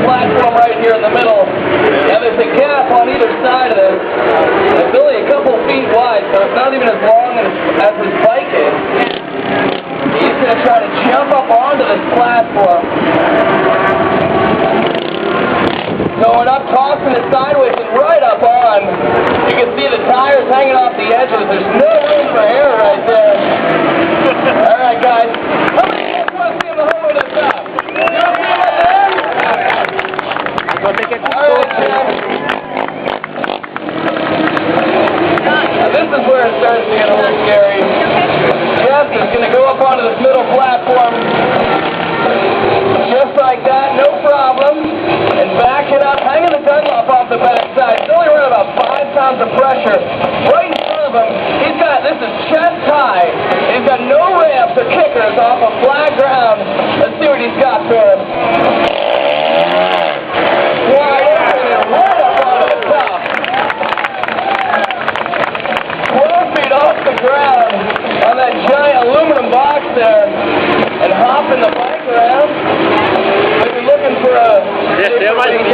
platform right here in the middle. Now there's a gap on either side of this. It's only a couple feet wide, so it's not even as long as his bike is. He's going to try to jump up onto this platform. Going up, tossing it sideways and right up on. You can see the tires hanging off the edges. There's no room for air right there. All right, guys. How many of you guys want to see him the whole way to the top? You want to see him up there? All right, Jeff. Now, this is where it starts to get a little scary. Jeff is going to go up onto this middle platform. Just like that, no problem. And back it up, hanging the Dunlop off the backside. It's only running about 5 pounds of pressure. Right in front of him, he's got, this is chest high. He's got no ramps or kickers off of flat ground. Let's see what he's got for him. Wide open and right up onto the top. 12 feet off the ground on that giant aluminum box there. And hopping the bike around. Maybe looking for a... Yes, there might be.